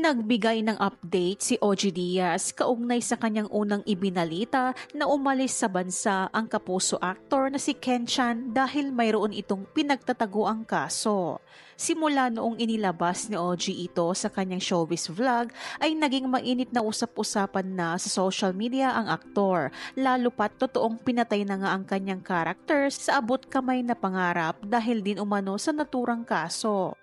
Nagbigay ng update si OG Diaz kaugnay sa kanyang unang ibinalita na umalis sa bansa ang kapuso aktor na si Ken Chan dahil mayroon itong pinagtataguang kaso. Simula noong inilabas ni OG ito sa kanyang showbiz vlog ay naging mainit na usap-usapan na sa social media ang aktor, lalo pat totoong pinatay na nga ang kanyang karakter sa abot kamay na pangarap dahil din umano sa naturang kaso.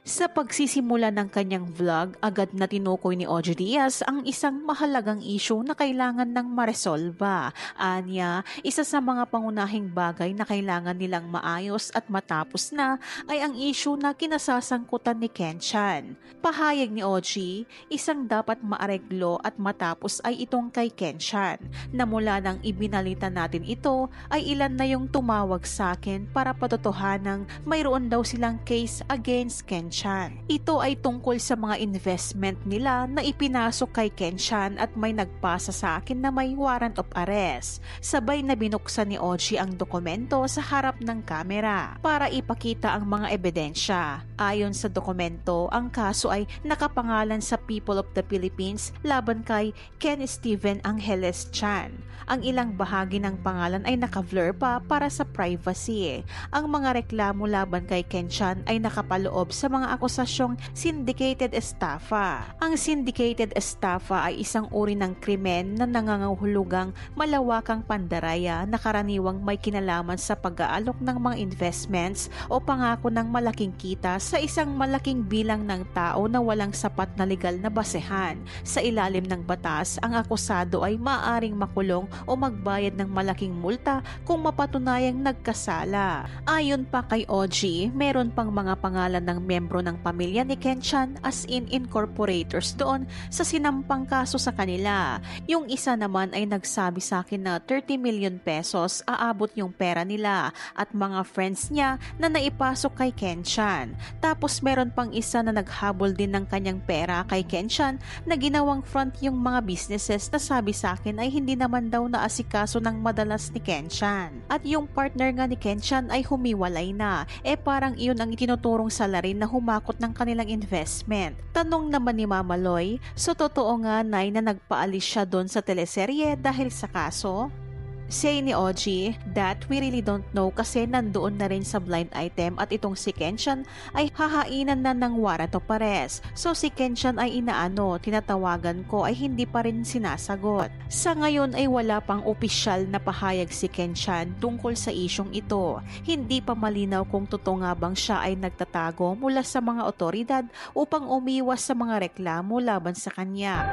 Sa pagsisimula ng kanyang vlog, agad na tinukoy ni OG Diaz ang isang mahalagang issue na kailangan ng maresolba. Anya, isa sa mga pangunahing bagay na kailangan nilang maayos at matapos na ay ang issue na kinasasangkutan ni Ken Chan. Pahayag ni OG, isang dapat maareglo at matapos ay itong kay Ken Chan, na mula nang ibinalita natin ito ay ilan na yung tumawag sa akin para patotohanang mayroon daw silang case against Ken Chan. Ito ay tungkol sa mga investment nila na ipinasok kay Ken Chan at may nagpasa sa akin na may warrant of arrest. Sabay na binuksan ni OG ang dokumento sa harap ng kamera para ipakita ang mga ebidensya. Ayon sa dokumento, ang kaso ay nakapangalan sa People of the Philippines laban kay Ken Steven Angeles Chan. Ang ilang bahagi ng pangalan ay naka-blur pa para sa privacy. Ang mga reklamo laban kay Ken Chan ay nakapaloob sa mga akusasyong syndicated estafa. Ang syndicated estafa ay isang uri ng krimen na nangangahulugang malawakang pandaraya na karaniwang may kinalaman sa pag-aalok ng mga investments o pangako ng malaking kita sa isang malaking bilang ng tao na walang sapat na legal na basehan. Sa ilalim ng batas, ang akusado ay maaaring makulong o magbayad ng malaking multa kung mapatunayang nagkasala. Ayon pa kay OG, meron pang mga pangalan ng membro ng pamilya ni Ken Chan as in incorporators doon sa sinampang kaso sa kanila. Yung isa naman ay nagsabi sa akin na 30 million pesos aabot yung pera nila at mga friends niya na naipasok kay Ken Chan. Tapos meron pang isa na naghabol din ng kanyang pera kay Ken Chan na ginawang front yung mga businesses na sabi sa akin ay hindi naman daw naasikaso ng madalas ni Ken Chan. At yung partner nga ni Ken Chan ay humiwalay na. Parang iyon ang itinuturong salarin na humakot ng kanilang investment. Tanong naman ni Mama Loy, so totoo nga nay na nagpaalis siya doon sa teleserye dahil sa kaso? Say ni OG, that we really don't know kasi nandoon na rin sa blind item at itong si Ken Chan ay hahainan na ng warrant of arrest. So si Ken Chan ay tinatawagan ko ay hindi pa rin sinasagot. Sa ngayon ay wala pang opisyal na pahayag si Ken Chan tungkol sa isyong ito. Hindi pa malinaw kung totoo nga bang siya ay nagtatago mula sa mga otoridad upang umiwas sa mga reklamo laban sa kanya.